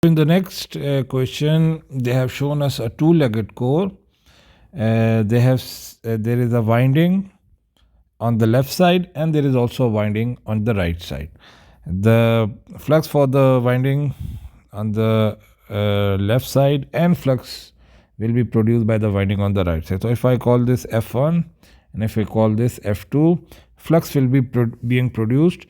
In the next question, they have shown us a two-legged core. There is a winding on the left side and there is also a winding on the right side. The flux for the winding on the left side and flux will be produced by the winding on the right side. So if I call this F1 and if I call this F2, flux will be being produced.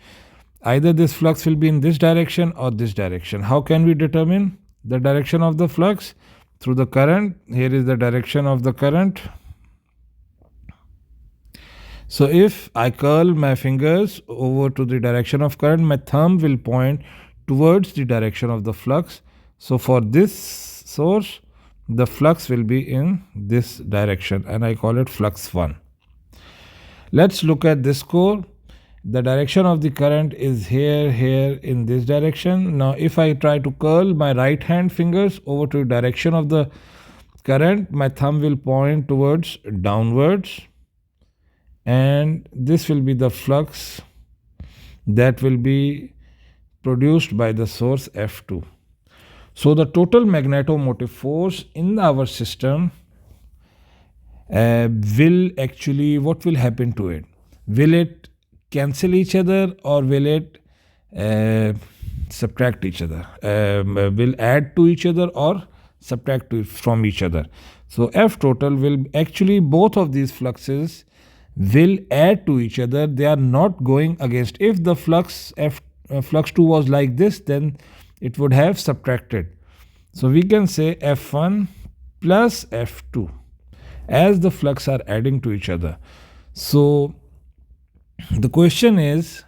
Either this flux will be in this direction or this direction. How can we determine the direction of the flux? Through the current. Here is the direction of the current. So if I curl my fingers over to the direction of current, my thumb will point towards the direction of the flux. So for this source, the flux will be in this direction and I call it flux 1. Let's look at this core. The direction of the current is here in this direction. Now if I try to curl my right hand fingers over to the direction of the current, my thumb will point towards downwards and this will be the flux that will be produced by the source F2. So the total magnetomotive force in our system will actually, what will happen to it? Will it cancel each other or will it subtract each other? Will add to each other or subtract from each other? So F total will actually, both of these fluxes will add to each other. They are not going against. If the flux flux2 was like this, then it would have subtracted. So we can say F1 plus F2 as the flux are adding to each other. So the question is,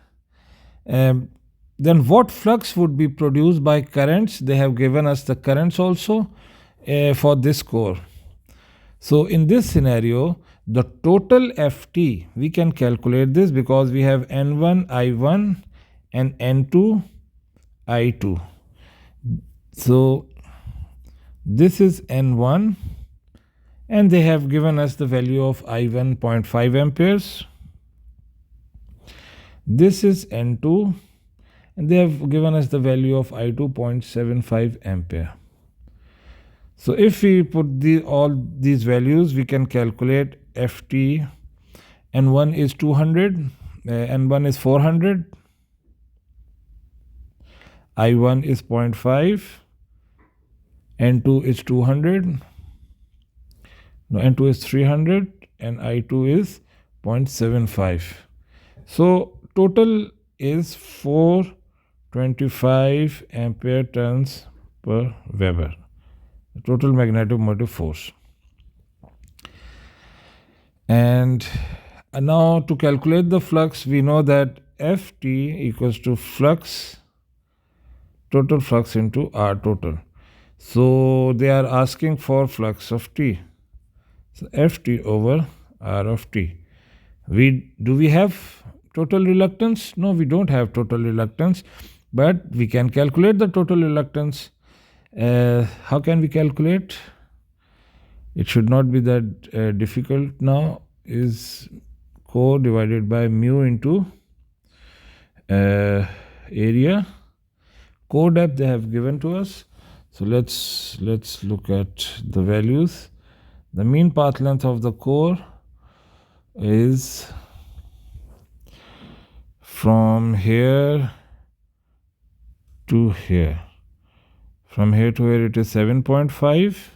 then what flux would be produced by currents? They have given us the currents also for this core. So in this scenario, the total Ft, we can calculate this because we have N1 I1 and N2 I2. So this is N1 and they have given us the value of I1 0.5 amperes. This is N2 and they have given us the value of I2 0.75 ampere. So if we put all these values, we can calculate Ft. N1 is 200, N1 is 400, I1 is 0.5, N2 is 200, no, N2 is 300 and I2 is 0.75. So total is 425 ampere turns per Weber, the total magnetomotive force. And now to calculate the flux, we know that Ft equals to flux, total flux into R total. So they are asking for flux of T. So Ft over R of T. Do we have total reluctance? No, we don't have total reluctance, but we can calculate the total reluctance. How can we calculate? It should not be that difficult now. Is core divided by mu into area. Core depth they have given to us. So let's look at the values. The mean path length of the core is from here to here. From here to here it is 7.5.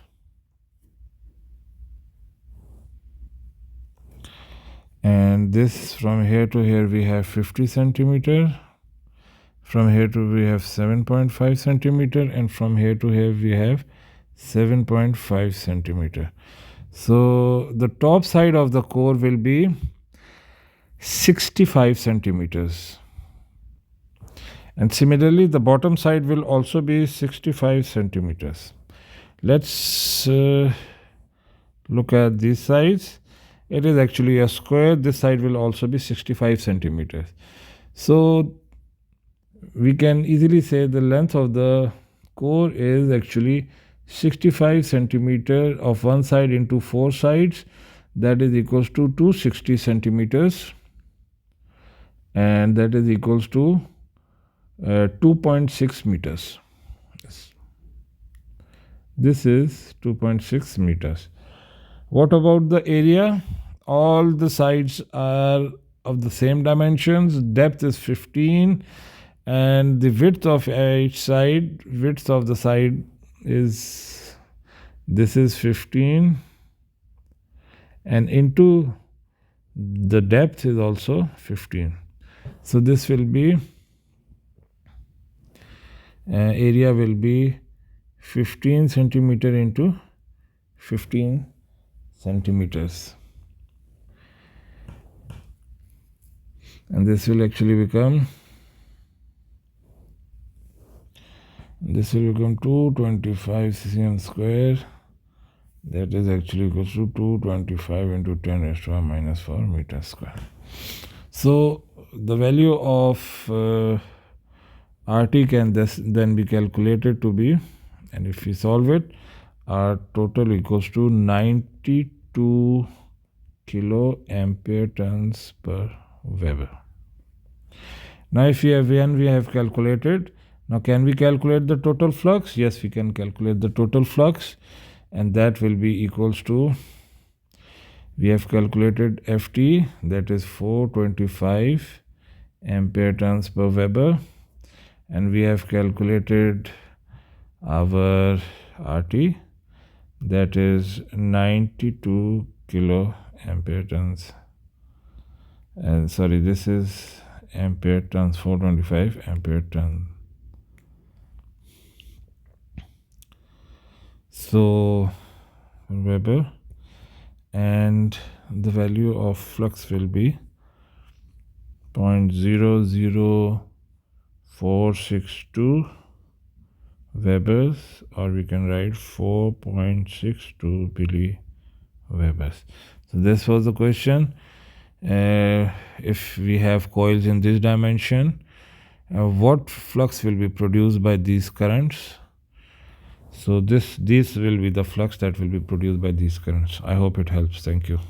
And this from here to here we have 50 centimeter. From here to we have 7.5 centimeter and from here to here we have 7.5 centimeter. So the top side of the core will be 65 centimeters. And similarly the bottom side will also be 65 centimeters. Let's look at these sides. It is actually a square. This side will also be 65 centimeters. So we can easily say the length of the core is actually 65 centimeter of one side into 4 sides. That is equals to 260 centimeters. And that is equals to 2.6 meters. Yes. This is 2.6 meters. What about the area? All the sides are of the same dimensions. Depth is 15 and the width of each side, width of the side is, this is 15 and into the depth is also 15. So this will be, area will be 15 centimeter into 15 centimeters. And this will actually become, this will become 225 cm square. That is actually equals to 225 into 10 raised to power minus 4 meters square. So the value of RT can then be calculated to be, and if we solve it, our total equals to 92 kilo ampere turns per Weber. Now if when we have calculated, now can we calculate the total flux? Yes, we can calculate the total flux, and that will be equals to, we have calculated FT, that is 425 ampere turns per Weber, and we have calculated our RT, that is 92 kilo ampere turns, and sorry, this is ampere turns, 425 ampere turn. So Weber, and the value of flux will be 0.00462 Webers, or we can write 4.62 milliwebers. So this was the question. If we have coils in this dimension, what flux will be produced by these currents? So this will be the flux that will be produced by these currents. I hope it helps. Thank you.